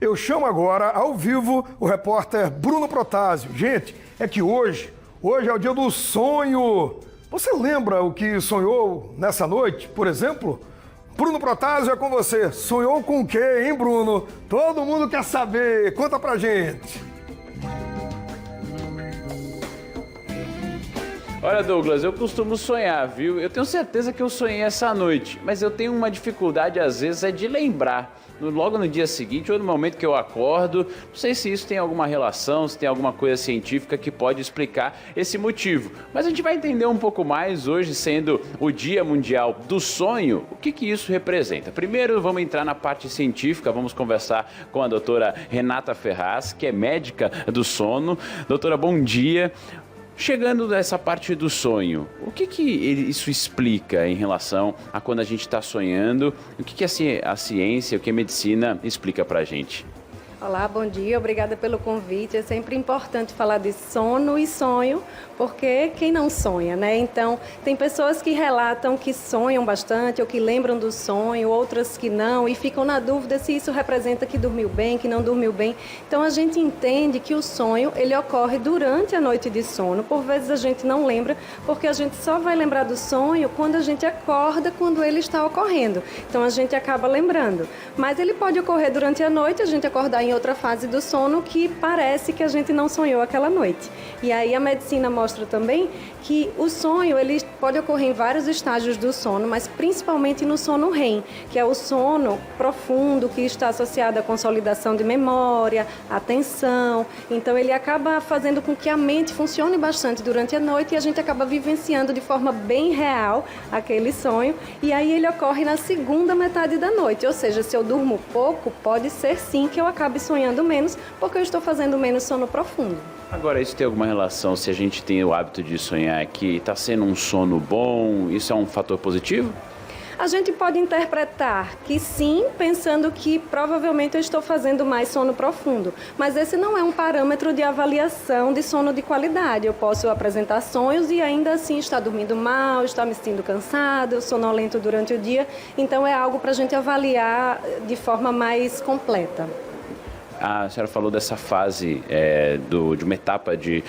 Eu chamo agora, ao vivo, o repórter Bruno Protásio. Gente, é que hoje é o dia do sonho. Você lembra o que sonhou nessa noite, por exemplo? Bruno Protásio, é com você. Sonhou com o quê, hein, Bruno? Todo mundo quer saber. Conta pra gente. Olha, Douglas, eu costumo sonhar, viu? Eu tenho certeza que eu sonhei essa noite, mas eu tenho uma dificuldade, às vezes, é de lembrar. Logo no dia seguinte ou no momento que eu acordo, não sei se isso tem alguma relação, se tem alguma coisa científica que pode explicar esse motivo. Mas a gente vai entender um pouco mais hoje, sendo o Dia Mundial do Sonho, o que isso representa. Primeiro, vamos entrar na parte científica, vamos conversar com a doutora Renata Ferraz, que é médica do sono. Doutora, bom dia. Chegando nessa parte do sonho, o que isso explica em relação a quando a gente está sonhando? O que a ciência, o que a medicina explica para a gente? Olá, bom dia, obrigada pelo convite. É sempre importante falar de sono e sonho, porque quem não sonha, né? Então, tem pessoas que relatam que sonham bastante ou que lembram do sonho, outras que não, e ficam na dúvida se isso representa que dormiu bem, que não dormiu bem. Então, a gente entende que o sonho, ele ocorre durante a noite de sono. Por vezes a gente não lembra, porque a gente só vai lembrar do sonho quando a gente acorda, quando ele está ocorrendo. Então, a gente acaba lembrando. Mas ele pode ocorrer durante a noite, a gente acordar em outra fase do sono que parece que a gente não sonhou aquela noite. E aí a medicina mostra também que o sonho ele pode ocorrer em vários estágios do sono, mas principalmente no sono REM, que é o sono profundo que está associado à consolidação de memória, atenção. Então ele acaba fazendo com que a mente funcione bastante durante a noite e a gente acaba vivenciando de forma bem real aquele sonho. E aí ele ocorre na segunda metade da noite, ou seja, se eu durmo pouco, pode ser sim que eu acabe sonhando menos, porque eu estou fazendo menos sono profundo. Agora, isso tem alguma relação, se a gente tem o hábito de sonhar que está sendo um sono bom, isso é um fator positivo? A gente pode interpretar que sim, pensando que provavelmente eu estou fazendo mais sono profundo, mas esse não é um parâmetro de avaliação de sono de qualidade. Eu posso apresentar sonhos e ainda assim estar dormindo mal, estar me sentindo cansado, sonolento durante o dia, então é algo para a gente avaliar de forma mais completa. A senhora falou dessa fase de uma etapa de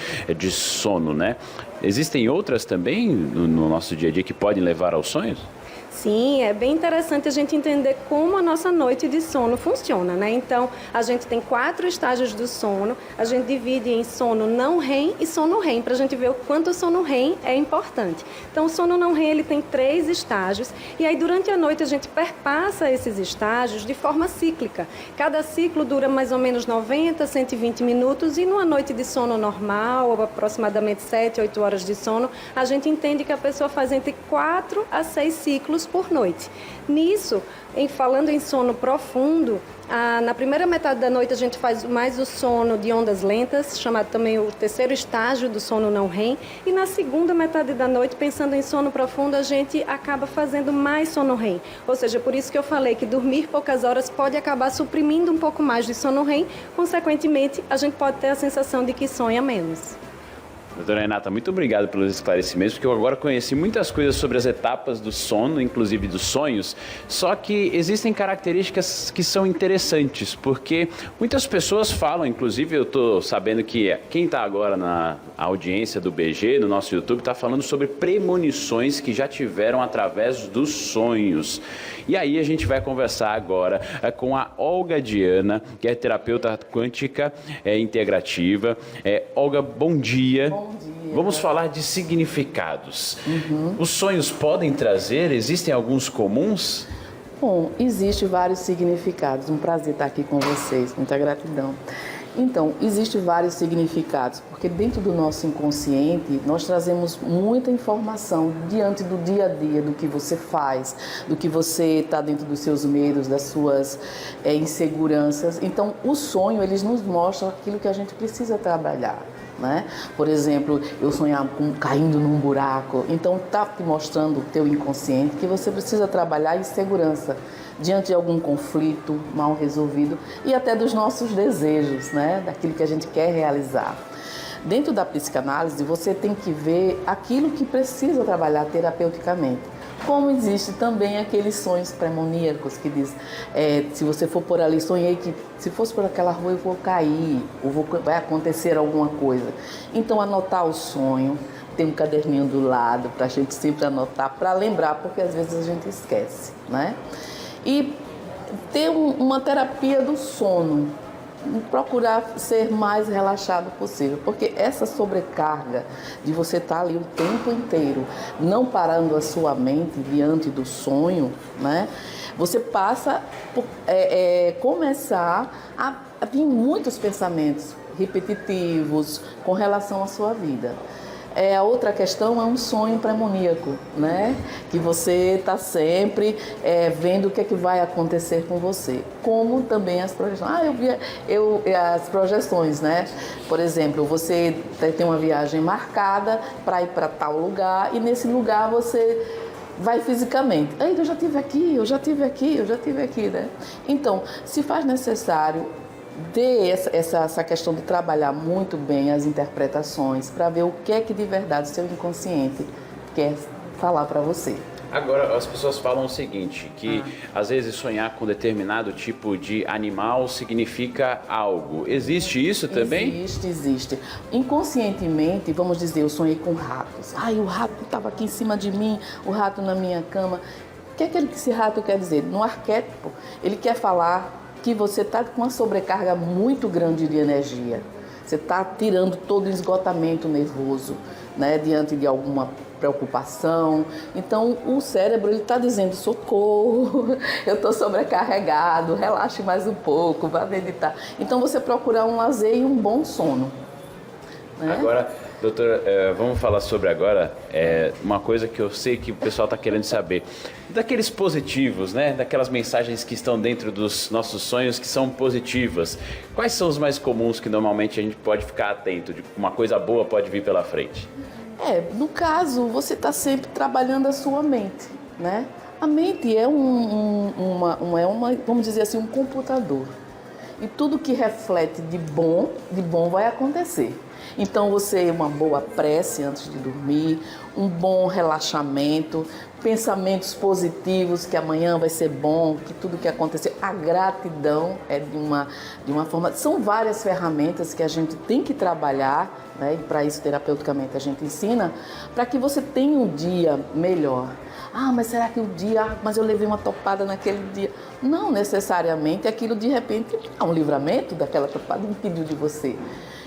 sono, né? Existem outras também no nosso dia a dia que podem levar aos sonhos? Sim, é bem interessante a gente entender como a nossa noite de sono funciona, né? Então, a gente tem 4 estágios do sono, a gente divide em sono não REM e sono REM, para a gente ver o quanto o sono REM é importante. Então, o sono não REM, ele tem 3 estágios, e aí durante a noite a gente perpassa esses estágios de forma cíclica. Cada ciclo dura mais ou menos 90, 120 minutos, e numa noite de sono normal, aproximadamente 7, 8 horas de sono, a gente entende que a pessoa faz entre 4 a 6 ciclos por noite. Nisso, falando em sono profundo, na primeira metade da noite a gente faz mais o sono de ondas lentas, chamado também o terceiro estágio do sono não REM, e na segunda metade da noite, pensando em sono profundo, a gente acaba fazendo mais sono REM. Ou seja, por isso que eu falei que dormir poucas horas pode acabar suprimindo um pouco mais de sono REM, consequentemente, a gente pode ter a sensação de que sonha menos. Doutora Renata, muito obrigado pelos esclarecimentos, porque eu agora conheci muitas coisas sobre as etapas do sono, inclusive dos sonhos, só que existem características que são interessantes, porque muitas pessoas falam, inclusive eu estou sabendo que quem está agora na audiência do BG, no nosso YouTube, está falando sobre premonições que já tiveram através dos sonhos. E aí a gente vai conversar agora com a Olga Diana, que é terapeuta quântica integrativa. Olga, bom dia. Bom dia. Vamos falar de significados. Os sonhos podem trazer? Existem alguns comuns? Bom, existem vários significados. Um prazer estar aqui com vocês. Muita gratidão. Então, existem vários significados, porque dentro do nosso inconsciente nós trazemos muita informação diante do dia a dia, do que você faz, do que você está dentro dos seus medos, das suas inseguranças. Então, o sonho, eles nos mostram aquilo que a gente precisa trabalhar. Né? Por exemplo, eu sonhar caindo num buraco, então está te mostrando o teu inconsciente que você precisa trabalhar insegurança diante de algum conflito mal resolvido e até dos nossos desejos, né? Daquilo que a gente quer realizar. Dentro da psicanálise, você tem que ver aquilo que precisa trabalhar terapeuticamente. Como existe também aqueles sonhos premoniacos que diz, se você for por ali, sonhei que se fosse por aquela rua eu vou cair, vai acontecer alguma coisa. Então anotar o sonho, tem um caderninho do lado para a gente sempre anotar, para lembrar, porque às vezes a gente esquece, né? E ter uma terapia do sono, procurar ser mais relaxado possível, porque essa sobrecarga de você estar ali o tempo inteiro, não parando a sua mente diante do sonho, né? Você passa por começar a vir muitos pensamentos repetitivos com relação à sua vida. A outra questão é um sonho premoniaco, né? Que você está sempre vendo o que é que vai acontecer com você. Como também as projeções. As projeções, né? Por exemplo, você tem uma viagem marcada para ir para tal lugar e nesse lugar você vai fisicamente. Eu já estive aqui, eu já estive aqui, eu já estive aqui, né? Então, se faz necessário essa questão de trabalhar muito bem as interpretações para ver o que é que de verdade o seu inconsciente quer falar para você. Agora, as pessoas falam o seguinte, que às vezes sonhar com determinado tipo de animal significa algo. Existe isso também? Existe. Inconscientemente, vamos dizer, eu sonhei com ratos. O rato estava aqui em cima de mim, o rato na minha cama. O que é que esse rato quer dizer? No arquétipo, ele quer falar que você está com uma sobrecarga muito grande de energia. Você está tirando todo o esgotamento nervoso, né, diante de alguma preocupação. Então, o cérebro está dizendo, socorro, eu estou sobrecarregado, relaxe mais um pouco, vá meditar. Então, você procurar um lazer e um bom sono. Né? Agora, doutora, vamos falar sobre agora uma coisa que eu sei que o pessoal está querendo saber. Daqueles positivos, né? Daquelas mensagens que estão dentro dos nossos sonhos que são positivas. Quais são os mais comuns que normalmente a gente pode ficar atento? De uma coisa boa pode vir pela frente? No caso, você está sempre trabalhando a sua mente, né? A mente é vamos dizer assim, um computador. E tudo que reflete de bom vai acontecer. Então, uma boa prece antes de dormir, um bom relaxamento, pensamentos positivos, que amanhã vai ser bom, que tudo que acontecer. A gratidão é de uma forma... São várias ferramentas que a gente tem que trabalhar, né? E para isso, terapeuticamente, a gente ensina, para que você tenha um dia melhor. Mas será que mas eu levei uma topada naquele dia? Não necessariamente, aquilo de repente é um livramento daquela topada, impediu de você.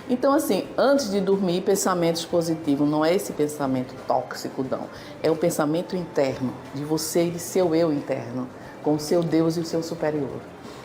Então, assim, antes de dormir, pensamentos positivos, não é esse pensamento tóxico, não. É o pensamento interno, de você e de seu eu interno, com o seu Deus e o seu superior.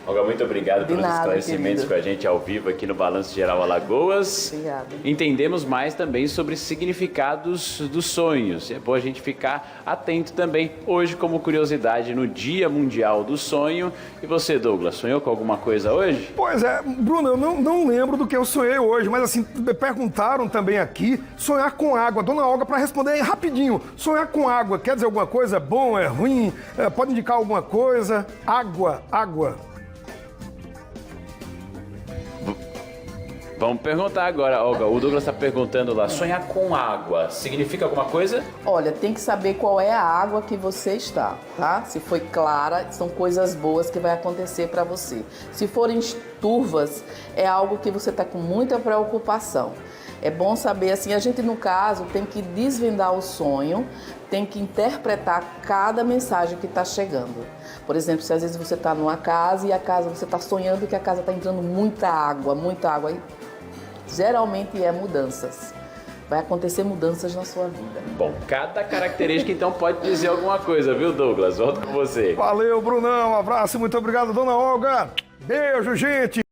Olga, muito obrigado pelos esclarecimentos com a gente ao vivo aqui no Balanço Geral Alagoas. Obrigada. Entendemos mais também sobre significados dos sonhos. É bom a gente ficar atento também hoje como curiosidade no Dia Mundial do Sonho. E você, Douglas, sonhou com alguma coisa hoje? Pois é, Bruno, eu não lembro do que eu sonhei hoje, mas assim, perguntaram também aqui, sonhar com água. Dona Olga, para responder aí rapidinho, sonhar com água, quer dizer alguma coisa? É bom, é ruim? Pode indicar alguma coisa? Água. Vamos perguntar agora, Olga. O Douglas está perguntando lá, sonhar com água, significa alguma coisa? Olha, tem que saber qual é a água que você está, tá? Se foi clara, são coisas boas que vai acontecer para você. Se forem turvas, é algo que você está com muita preocupação. É bom saber, assim, a gente, no caso, tem que desvendar o sonho, tem que interpretar cada mensagem que está chegando. Por exemplo, se às vezes você está numa casa e você está sonhando que a casa está entrando muita água, geralmente é mudanças. Vai acontecer mudanças na sua vida. Bom, cada característica então pode dizer alguma coisa, viu, Douglas? Volto com você. Valeu, Brunão, um abraço, muito obrigado, Dona Olga. Beijo, gente.